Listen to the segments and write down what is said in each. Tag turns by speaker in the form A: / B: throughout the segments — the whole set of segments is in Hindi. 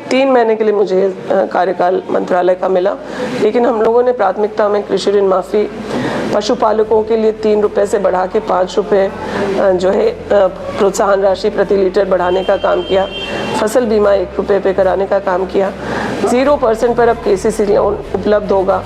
A: 3 महीने के लिए मुझे कार्यकाल मंत्रालय का मिला, लेकिन हम लोगों ने प्राथमिकता में कृषि ऋण माफ़ी पशुपालकों के लिए 3 रुपये से बढ़ा के 5 रुपये जो है प्रोत्साहन राशि प्रति लीटर बढ़ाने का काम किया। फसल बीमा 1 रुपये पे कराने का काम किया। 0% पर अब KCC लोन उपलब्ध होगा।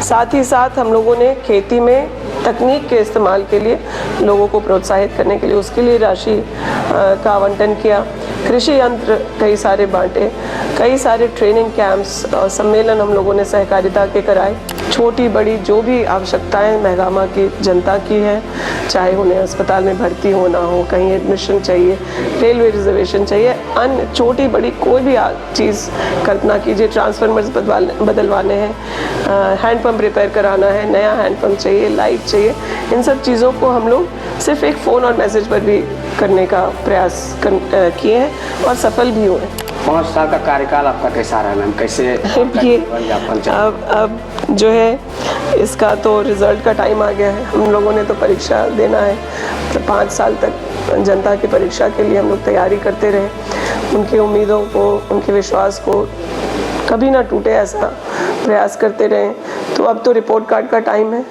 A: साथ ही साथ हम लोगों ने खेती में तकनीक के इस्तेमाल के लिए लोगों को प्रोत्साहित करने के लिए उसके लिए राशि का आवंटन किया। कृषि यंत्र कई सारे बांटे, कई सारे ट्रेनिंग कैंप्स और सम्मेलन हम लोगों ने सहकारिता के कराए। छोटी बड़ी जो भी आवश्यकताएं महगामा की जनता की है, चाहे उन्हें अस्पताल में भर्ती होना हो, कहीं एडमिशन चाहिए, रेलवे रिजर्वेशन चाहिए, अन्य छोटी बड़ी कोई भी चीज़ कल्पना कीजिए, ट्रांसफार्मर्स बदलवाने हैं, हैंडपम्प रिपेयर कराना है, नया हैंडपम्प चाहिए, लाइट चाहिए, इन सब चीज़ों को हम लोग सिर्फ एक फ़ोन और मैसेज पर भी करने का प्रयास किए हैं और सफल भी हुए।
B: 5 साल का कार्यकाल आपका कैसा रहा मैम? कैसे
A: ये अब जो है इसका तो रिज़ल्ट का टाइम आ गया है। हम लोगों ने तो परीक्षा देना है, तो 5 साल तक जनता की परीक्षा के लिए हम लोग तैयारी करते रहे। उनकी उम्मीदों को, उनके विश्वास को कभी ना टूटे ऐसा प्रयास करते रहे। तो अब तो रिपोर्ट कार्ड का टाइम है।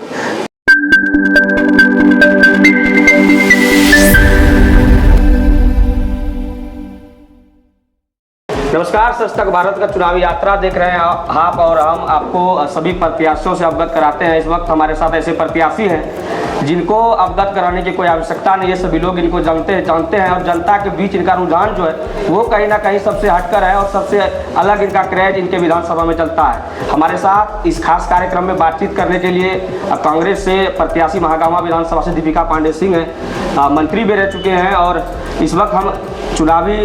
B: नमस्कार, सच तक भारत का चुनावी यात्रा देख रहे हैं आप और हम आपको सभी प्रत्याशियों से अवगत कराते हैं। इस वक्त हमारे साथ ऐसे प्रत्याशी हैं जिनको अवगत कराने की कोई आवश्यकता नहीं है। सभी लोग इनको जानते हैं और जनता के बीच इनका रुझान जो है वो कहीं ना कहीं सबसे हटकर है और सबसे अलग इनका क्रेज इनके विधानसभा में चलता है। हमारे साथ इस खास कार्यक्रम में बातचीत करने के लिए कांग्रेस से प्रत्याशी महागामा विधानसभा से दीपिका पांडे सिंह हैं, मंत्री भी रह चुके हैं और इस वक्त हम चुनावी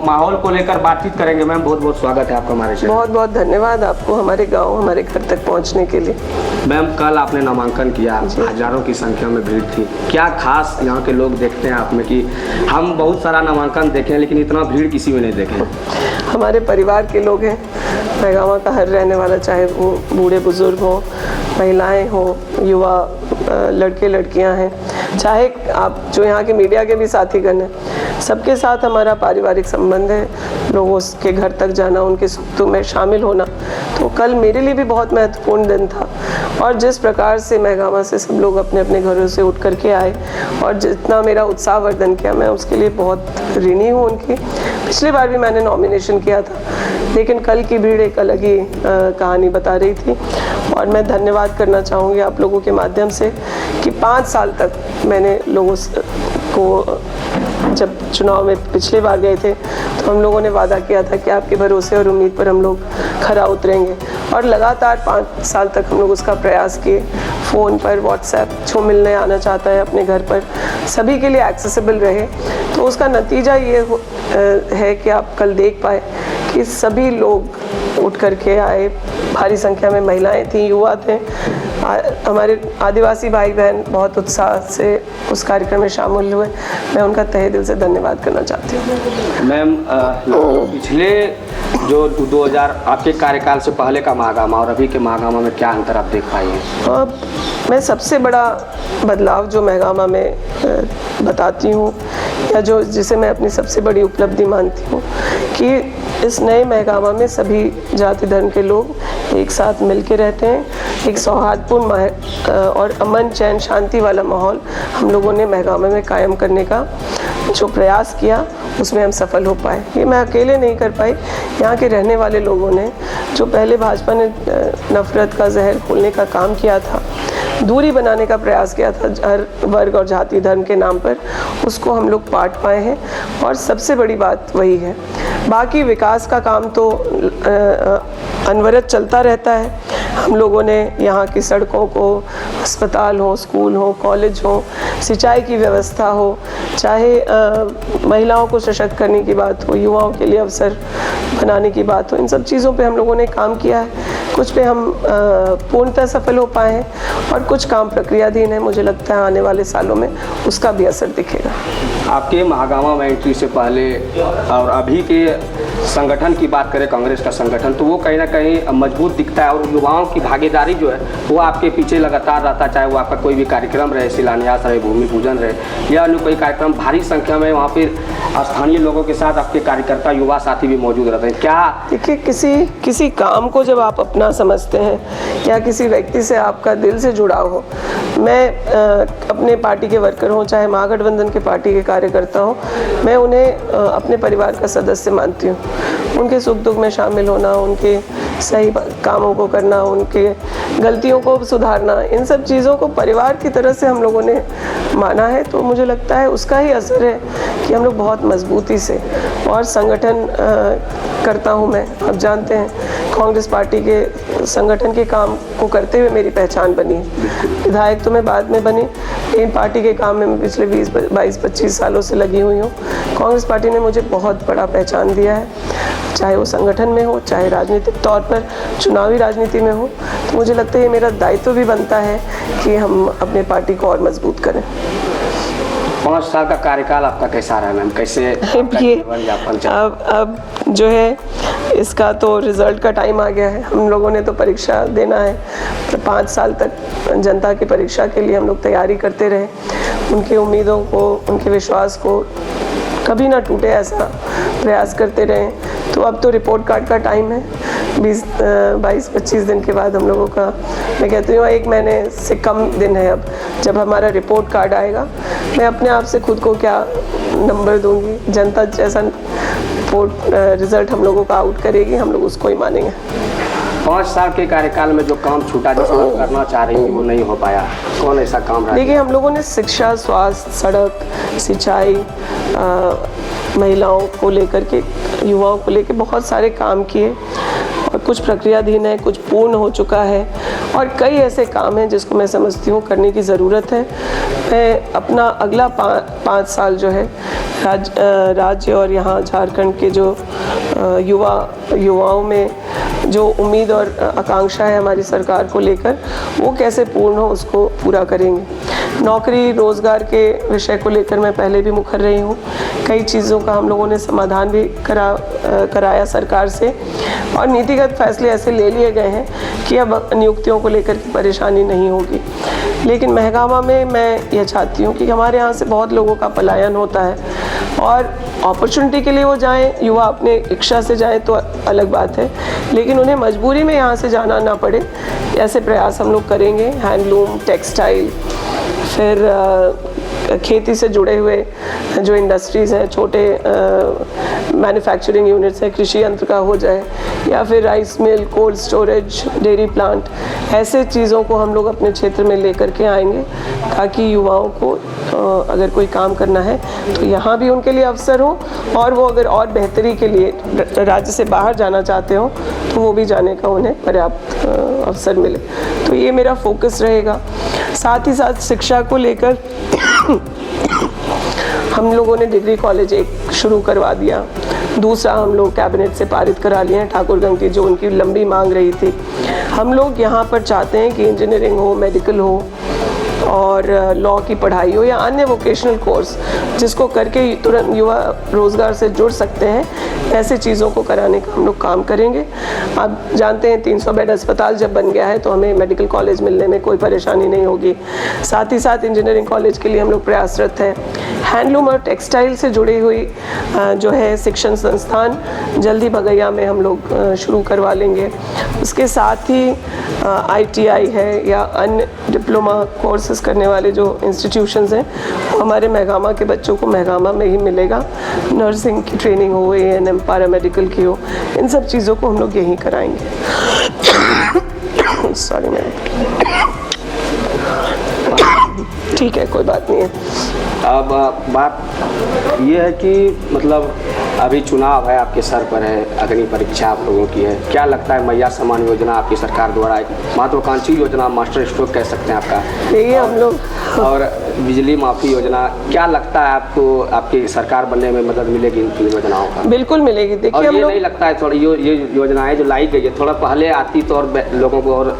B: माहौल को लेकर बातचीत करेंगे। मैम बहुत बहुत स्वागत है आपका हमारे शहर।
A: बहुत बहुत धन्यवाद आपको हमारे गांव, हमारे घर तक पहुंचने के लिए।
B: मैम कल आपने नामांकन किया, हजारों की संख्या में भीड़ थी। क्या खास यहाँ के लोग देखते हैं आप में कि हम बहुत सारा नामांकन देखे लेकिन इतना भीड़ किसी में नहीं देखे?
A: हमारे परिवार के लोग हैं, महगामा का हर रहने वाला, चाहे वो बूढ़े बुजुर्ग हों, महिलाएं हों, युवा लड़के लड़कियां हैं, चाहे आप जो यहाँ के मीडिया के भी साथीगण हैं, सबके साथ हमारा पारिवारिक संबंध है। लोगों के घर तक जाना, उनके सुख दुख में शामिल होना, तो कल मेरे लिए भी बहुत महत्वपूर्ण दिन था। और जिस प्रकार से महगामा से सब लोग अपने अपने घरों से उठ करके आए और जितना मेरा उत्साहवर्धन किया, मैं उसके लिए बहुत ऋणी हूँ उनकी। पिछली बार भी मैंने नॉमिनेशन किया था, लेकिन कल की भीड़ एक अलग ही कहानी बता रही थी। और मैं धन्यवाद करना चाहूँगी आप लोगों के माध्यम से कि 5 साल तक मैंने लोगों को, जब चुनाव में पिछले बार गए थे तो हम लोगों ने वादा किया था कि आपके भरोसे और उम्मीद पर हम लोग खरा उतरेंगे, और लगातार 5 साल तक हम लोग उसका प्रयास किए। फ़ोन पर, व्हाट्सएप, जो मिलने आना चाहता है अपने घर पर, सभी के लिए एक्सेसिबल रहे। तो उसका नतीजा ये है कि आप कल देख पाए कि सभी लोग उठ करके आए। भारी संख्या में महिलाएं थीं, युवा थे, हमारे आदिवासी भाई बहन बहुत उत्साह से उस कार्यक्रम में शामिल हुए। मैं उनका तहे दिल से धन्यवाद करना चाहती हूँ।
B: मैम पिछले जो 2000 आपके कार्यकाल से पहले का महागामा और अभी के महागामा में क्या अंतर आप देख पाई हैं?
A: मैं सबसे बड़ा बदलाव जो महगामा में बताती हूँ, या जो जिसे मैं अपनी सबसे बड़ी उपलब्धि मानती हूँ, कि इस नए महगामा में सभी जाति धर्म के लोग एक साथ मिलके रहते हैं। एक सौहार्दपूर्ण और अमन चैन शांति वाला माहौल हम लोगों ने महगामा में कायम करने का जो प्रयास किया, उसमें हम सफल हो पाए। ये मैं अकेले नहीं कर पाई, यहाँ के रहने वाले लोगों ने, जो पहले भाजपा ने नफरत का जहर खोलने का काम किया था, दूरी बनाने का प्रयास किया था हर वर्ग और जाति धर्म के नाम पर, उसको हम लोग पाट पाए हैं। और सबसे बड़ी बात वही है। बाकी विकास का काम तो अनवरत चलता रहता है। हम लोगों ने यहाँ की सड़कों को, अस्पताल हो, स्कूल हो, कॉलेज हो, सिंचाई की व्यवस्था हो, चाहे महिलाओं को सशक्त करने की बात हो, युवाओं के लिए अवसर बनाने की बात हो, इन सब चीज़ों पे हम लोगों ने काम किया है। कुछ पे हम पूर्णतः सफल हो पाए हैं और कुछ काम प्रक्रियाधीन है। मुझे लगता है आने वाले सालों में उसका भी असर दिखेगा।
B: आपके महागामा में एंट्री से पहले और अभी के संगठन की बात करें, कांग्रेस का संगठन, तो वो कहीं ना कहीं मजबूत दिखता है और युवाओं की भागीदारी जो है वो आपके पीछे लगातार रहता, चाहे वो आपका कोई भी कार्यक्रम रहे, शिलान्यास रहे, भूमि पूजन रहे या अन्य कोई कार्यक्रम, भारी संख्या में वहाँ पर स्थानीय लोगों के साथ आपके कार्यकर्ता युवा साथी भी मौजूद रहते हैं। क्या
A: देखिए, किसी काम को जब आप अपना समझते हैं या किसी व्यक्ति से आपका दिल से जुड़ाव हो, मैं अपने पार्टी के वर्कर हों चाहे महागठबंधन के पार्टी के कार्यकर्ता हों, मैं उन्हें अपने परिवार का सदस्य मानती हूँ। उनके सुख दुख में शामिल होना, उनके सही कामों को करना, उनके गलतियों को सुधारना, इन सब चीज़ों को परिवार की तरह से हम लोगों ने माना है। तो मुझे लगता है उसका ही असर है कि हम लोग बहुत मजबूती से और संगठन करता हूँ मैं। आप जानते हैं कांग्रेस पार्टी के संगठन के काम को करते हुए मेरी पहचान बनी। विधायक तो मैं बाद में बनी, लेकिन पार्टी के काम में मैं पिछले 22-25 सालों से लगी हुई हूँ। कांग्रेस पार्टी ने मुझे बहुत बड़ा पहचान दिया है, चाहे वो संगठन में हो, चाहे राजनीतिक तौर पर चुनावी राजनीति में हो। तो मुझे लगता है ये मेरा दायित्व भी बनता है कि हम अपने पार्टी को और मजबूत करें।
B: 5 साल का कार्यकाल आपका कैसा रहा मैम? कैसे
A: ये अब जो है इसका तो रिज़ल्ट का टाइम आ गया है। हम लोगों ने तो परीक्षा देना है, तो 5 साल तक जनता की परीक्षा के लिए हम लोग तैयारी करते रहे। उनकी उम्मीदों को, उनके विश्वास को कभी ना टूटे ऐसा प्रयास करते रहे। तो अब तो रिपोर्ट कार्ड का टाइम है। 22-25 दिन के बाद हम लोगों का, मैं कहती हूँ 1 महीने से कम दिन है अब, जब हमारा रिपोर्ट कार्ड आएगा। मैं अपने आप से खुद को क्या नंबर दूंगी, जनता जैसा रिज़ल्ट हम लोगों का आउट करेगी, हम लोग उसको ही मानेंगे।
B: 5 साल के कार्यकाल में जो काम छूटा, जो काम करना चाह रही थी वो नहीं हो पाया, कौन ऐसा काम रहा?
A: देखिए, हम लोगों ने शिक्षा, स्वास्थ्य, सड़क, सिंचाई, महिलाओं को लेकर के, युवाओं को लेकर बहुत सारे काम किए और कुछ प्रक्रियाधीन है, कुछ पूर्ण हो चुका है और कई ऐसे काम हैं जिसको मैं समझती हूँ करने की ज़रूरत है। मैं अपना अगला 5 साल जो है राज्य और यहाँ झारखंड के जो युवाओं में जो उम्मीद और आकांक्षा है हमारी सरकार को लेकर, वो कैसे पूर्ण हो उसको पूरा करेंगे। नौकरी रोज़गार के विषय को लेकर मैं पहले भी मुखर रही हूँ। कई चीज़ों का हम लोगों ने समाधान भी कराया सरकार से और नीतिगत फैसले ऐसे ले लिए गए हैं कि अब नियुक्तियों को लेकर की परेशानी नहीं होगी। लेकिन महगामा में मैं ये चाहती हूँ कि हमारे यहाँ से बहुत लोगों का पलायन होता है और अपॉर्चुनिटी के लिए वो जाएं, युवा अपने इच्छा से जाएं तो अलग बात है, लेकिन उन्हें मजबूरी में यहाँ से जाना ना पड़े, ऐसे प्रयास हम लोग करेंगे। हैंडलूम, टेक्सटाइल, फिर खेती से जुड़े हुए जो इंडस्ट्रीज़ हैं, छोटे मैन्युफैक्चरिंग यूनिट्स हैं, कृषि यंत्र का हो जाए या फिर rice mill, cold storage, dairy plant, ऐसे चीज़ों को हम लोग अपने क्षेत्र में लेकर के आएंगे ताकि युवाओं को अगर कोई काम करना है तो यहाँ भी उनके लिए अवसर हो और वो अगर और बेहतरी के लिए राज्य से बाहर जाना चाहते हो तो वो भी जाने का उन्हें पर्याप्त अवसर मिले। तो ये मेरा फोकस रहेगा। साथ ही साथ शिक्षा को लेकर हम लोगों ने डिग्री कॉलेज एक शुरू करवा दिया, दूसरा हम लोग कैबिनेट से पारित करा लिए हैं ठाकुरगंज की, जो उनकी लंबी मांग रही थी। हम लोग यहाँ पर चाहते हैं कि इंजीनियरिंग हो, मेडिकल हो और लॉ की पढ़ाई हो या अन्य वोकेशनल कोर्स जिसको करके तुरंत युवा रोज़गार से जुड़ सकते हैं, ऐसे चीज़ों को कराने का हम लोग काम करेंगे। आप जानते हैं 300 बेड अस्पताल जब बन गया है तो हमें मेडिकल कॉलेज मिलने में कोई परेशानी नहीं होगी। साथ ही साथ इंजीनियरिंग कॉलेज के लिए हम लोग प्रयासरत हैं। हैंडलूम और टेक्सटाइल से जुड़ी हुई जो है शिक्षण संस्थान जल्दी बगैया में हम लोग शुरू करवा लेंगे। उसके साथ ही ITI है या अन्य डिप्लोमा कोर्सेज करने वाले जो इंस्टीट्यूशंस हैं वो हमारे महगामा के बच्चों को महगामा में ही मिलेगा। नर्सिंग की ट्रेनिंग हो, ANM पैरामेडिकल की हो, इन सब चीज़ों को हम लोग यहीं कराएंगे। सॉरी मैम, ठीक है, कोई बात नहीं है।
B: अब बात ये है कि मतलब अभी चुनाव है, आपके सर पर है, अग्नि परीक्षा आप लोगों की है। क्या लगता है मैया सम्मान योजना आपकी सरकार द्वारा एक महत्वाकांक्षी योजना, मास्टर स्ट्रोक कह सकते हैं आपका,
A: यही हम लोग
B: और बिजली माफ़ी योजना, क्या लगता है आपको आपकी सरकार बनने में मदद मिलेगी इन योजनाओं का?
A: बिल्कुल मिलेगी।
B: और
A: देखिए, हम
B: ये
A: लोग
B: नहीं लगता है थोड़ी ये योजनाएं जो लाई गई है थोड़ा पहले आती तो और लोगों को और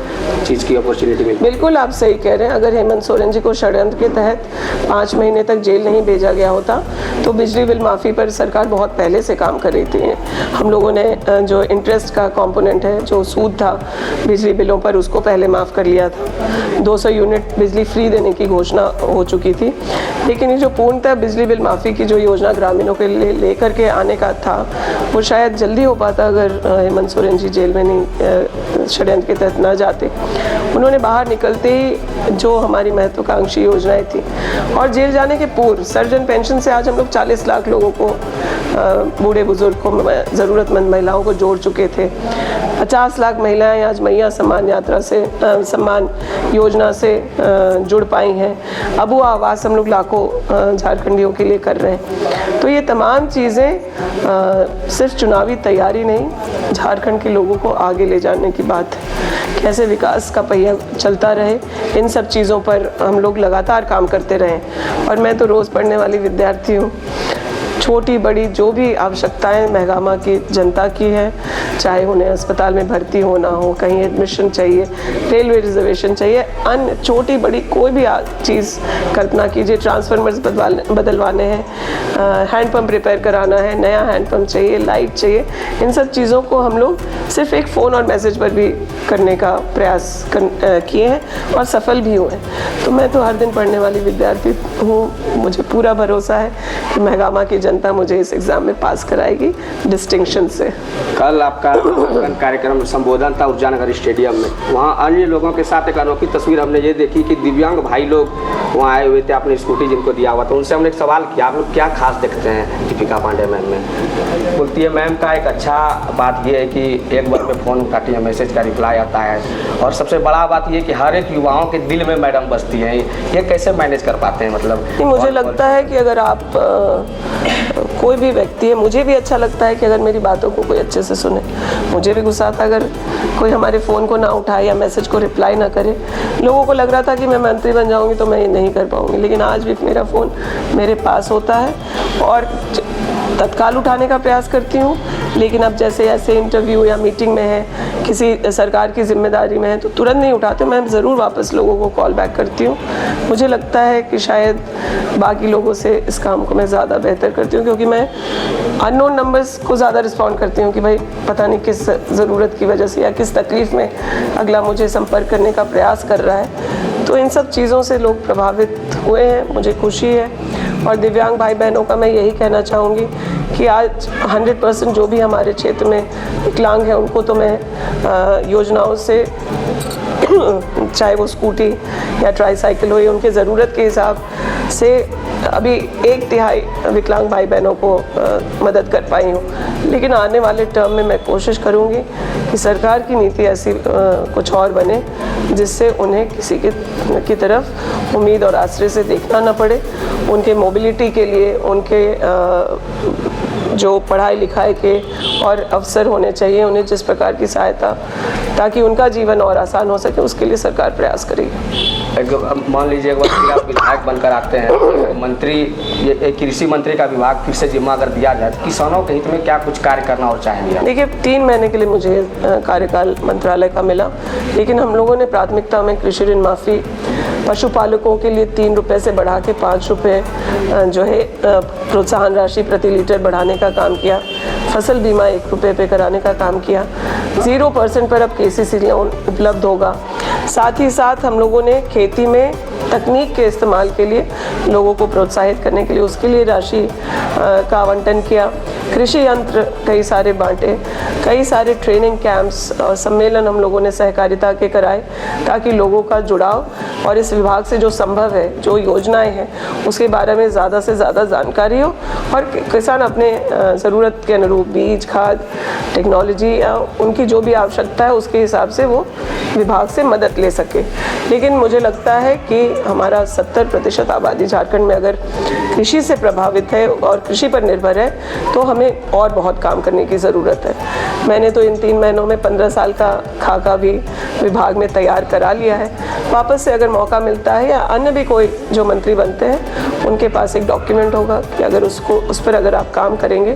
B: चीज़ की अपॉर्चुनिटी मिलती?
A: बिल्कुल आप सही कह रहे हैं। अगर हेमंत सोरेन जी को षड्यंत्र के तहत 5 महीने तक जेल नहीं भेजा गया होता तो बिजली बिल माफ़ी पर सरकार बहुत पहले से काम कर रही थी। हम लोगों ने जो इंटरेस्ट का कंपोनेंट है, जो सूद था बिजली बिलों पर, उसको पहले माफ़ कर लिया था। 200 यूनिट बिजली फ्री देने की घोषणा हो चुकी थी। लेकिन ये जो पूर्णतः बिजली बिल माफ़ी की जो योजना ग्रामीणों के लिए लेकर के आने का था, वो शायद जल्दी हो पाता अगर हेमंत सोरेन जी जेल में नहीं, षड्यंत्र के तहत न जाते। उन्होंने बाहर निकलते ही जो हमारी महत्वाकांक्षी योजनाएं थी, और जेल जाने के पूर्व सर्जन पेंशन से आज हम लोग 40 लाख लोगों को, बूढ़े बुजुर्ग को, ज़रूरतमंद महिलाओं को जोड़ चुके थे। 50 लाख महिलाएं आज मैया सम्मान यात्रा से, सम्मान योजना से जुड़ पाई हैं। अब वो आवाज़ हम लोग लाखों झारखंडियों के लिए कर रहे हैं। तो ये तमाम चीज़ें सिर्फ चुनावी तैयारी नहीं, झारखंड के लोगों को आगे ले जाने की बात है। कैसे विकास का पहिया चलता रहे, इन सब चीज़ों पर हम लोग लगातार काम करते रहें। और मैं तो रोज़ पढ़ने वाली विद्यार्थी हूँ। छोटी बड़ी जो भी आवश्यकताएं महगामा की जनता की है, चाहे उन्हें अस्पताल में भर्ती होना हो, कहीं एडमिशन चाहिए, रेलवे रिजर्वेशन चाहिए, अन्य छोटी बड़ी कोई भी चीज़ कल्पना कीजिए, ट्रांसफार्मर्स बदलवाने हैं, हैंडपम्प रिपेयर कराना है, नया हैंडपम्प चाहिए, लाइट चाहिए, इन सब चीज़ों को हम लोग सिर्फ एक फ़ोन और मैसेज पर भी करने का प्रयास किए हैं और सफल भी हुए हैं। तो मैं तो हर दिन पढ़ने वाली विद्यार्थी हूँ। मुझे पूरा भरोसा है कि महगामा की जनता मुझे इस एग्ज़ाम में पास कराएगी डिस्टिंक्शन से।
B: कल आपका कार्यक्रम संबोधन था ऊर्जानगर स्टेडियम में, वहाँ अन्य लोगों के साथ एक अनोखी तस्वीर हमने ये देखी कि दिव्यांग भाई लोग वहाँ आए हुए थे, अपनी स्कूटी जिनको दिया हुआ था। उनसे हमने एक सवाल किया, आप लोग क्या खास देखते हैं दीपिका पांडे मैम में? बोलती है मैम का एक अच्छा बात यह है कि एक बार में फ़ोन उठाती है, मैसेज का रिप्लाई आता है, और सबसे बड़ा बात यह कि हर एक युवाओं के दिल में मैडम बसती हैं। ये कैसे मैनेज कर पाते हैं? मतलब
A: मुझे लगता है कि अगर आप कोई भी व्यक्ति है, मुझे भी अच्छा लगता है कि अगर मेरी बातों को कोई अच्छे से सुने। मुझे भी गुस्सा आता अगर कोई हमारे फ़ोन को ना उठाए या मैसेज को रिप्लाई ना करे। लोगों को लग रहा था कि मैं मंत्री बन जाऊंगी तो मैं ये नहीं कर पाऊंगी, लेकिन आज भी मेरा फ़ोन मेरे पास होता है और तत्काल उठाने का प्रयास करती हूँ। लेकिन अब जैसे ऐसे इंटरव्यू या मीटिंग में है, किसी सरकार की जिम्मेदारी में है, तो तुरंत नहीं उठाते, मैं ज़रूर वापस लोगों को कॉल बैक करती हूँ। मुझे लगता है कि शायद बाकी लोगों से इस काम को मैं ज़्यादा बेहतर करती हूँ, क्योंकि मैं अननोन नंबर्स को ज़्यादा रिस्पॉन्ड करती हूँ कि भाई पता नहीं किस ज़रूरत की वजह से या किस तकलीफ़ में अगला मुझे संपर्क करने का प्रयास कर रहा है। तो इन सब चीज़ों से लोग प्रभावित हुए हैं, मुझे खुशी है। और दिव्यांग भाई बहनों का मैं यही कहना चाहूँगी कि आज 100% जो भी हमारे क्षेत्र में विकलांग हैं उनको तो मैं योजनाओं से, चाहे वो स्कूटी या ट्राईसाइकिल हो, या उनके ज़रूरत के हिसाब से अभी 1/3 विकलांग भाई बहनों को मदद कर पाई हूँ। लेकिन आने वाले टर्म में मैं कोशिश करूँगी कि सरकार की नीति ऐसी कुछ और बने जिससे उन्हें किसी की तरफ उम्मीद और आश्रय से देखना न पड़े। उनके मोबिलिटी के लिए, उनके जो पढ़ाई लिखाई के और अवसर होने चाहिए, उन्हें जिस प्रकार की सहायता, ताकि उनका जीवन और आसान हो सके, उसके लिए सरकार प्रयास करेगी।
B: मान लीजिए एक बार आप विधायक बनकर आते हैं, मंत्री, ये कृषि मंत्री का विभाग फिर से जिम्मा अगर दिया जाए तो किसानों के हित में क्या कुछ कार्य करना और चाहेंगे?
A: देखिए 3 महीने के लिए मुझे कार्यकाल मंत्रालय का मिला, लेकिन हम लोगों ने प्राथमिकता में कृषि ऋण माफ़ी पशुपालकों के लिए 3 रुपये से बढ़ा के 5 रुपये जो है प्रोत्साहन राशि प्रति लीटर बढ़ाने का काम किया। फसल बीमा 1 रुपये पे कराने का काम किया। 0% पर अब KCC लोन उपलब्ध होगा। साथ ही साथ हम लोगों ने खेती में तकनीक के इस्तेमाल के लिए लोगों को प्रोत्साहित करने के लिए उसके लिए राशि का आवंटन किया। कृषि यंत्र कई सारे बांटे, कई सारे ट्रेनिंग कैंप्स और सम्मेलन हम लोगों ने सहकारिता के कराए, ताकि लोगों का जुड़ाव और इस विभाग से जो संभव है, जो योजनाएं हैं, उसके बारे में ज़्यादा से ज़्यादा जानकारी हो और किसान अपने ज़रूरत के अनुरूप बीज, खाद, टेक्नोलॉजी या उनकी जो भी आवश्यकता है उसके हिसाब से वो विभाग से मदद ले सके। लेकिन मुझे लगता है कि हमारा 70% आबादी झारखंड में अगर कृषि से प्रभावित है और कृषि पर निर्भर है, तो हमें और बहुत काम करने की ज़रूरत है। मैंने तो इन 3 महीनों में 15 साल का खाका भी विभाग में तैयार करा लिया है। वापस से अगर मौका मिलता है या अन्य भी कोई जो मंत्री बनते हैं उनके पास एक डॉक्यूमेंट होगा कि अगर उस पर अगर आप काम करेंगे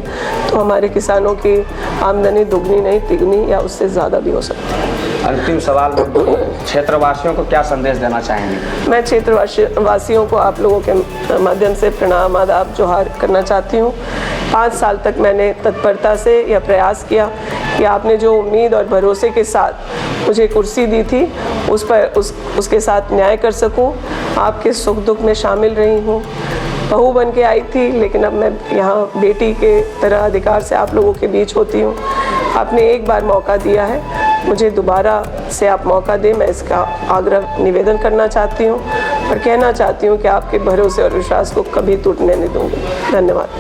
A: तो हमारे किसानों की आमदनी दुगनी नहीं तिगनी या उससे ज़्यादा भी हो सकती है।
B: अंतिम सवाल, क्षेत्रवासियों को क्या संदेश देना चाहेंगे?
A: मैं क्षेत्रवासियों को आप लोगों के माध्यम से प्रणाम आदाब जोहार करना चाहती हूँ। 5 साल तक मैंने तत्परता से यह प्रयास किया कि आपने जो उम्मीद और भरोसे के साथ मुझे कुर्सी दी थी उसके साथ न्याय कर सकूं। आपके सुख दुख में शामिल रही हूं। बहू बन के आई थी, लेकिन अब मैं यहाँ बेटी के तरह अधिकार से आप लोगों के बीच होती हूँ। आपने एक बार मौका दिया है, मुझे दोबारा से आप मौका दें। मैं इसका आग्रह निवेदन करना चाहती हूँ और कहना चाहती हूँ कि आपके भरोसे और विश्वास को कभी टूटने नहीं दूँगी। धन्यवाद।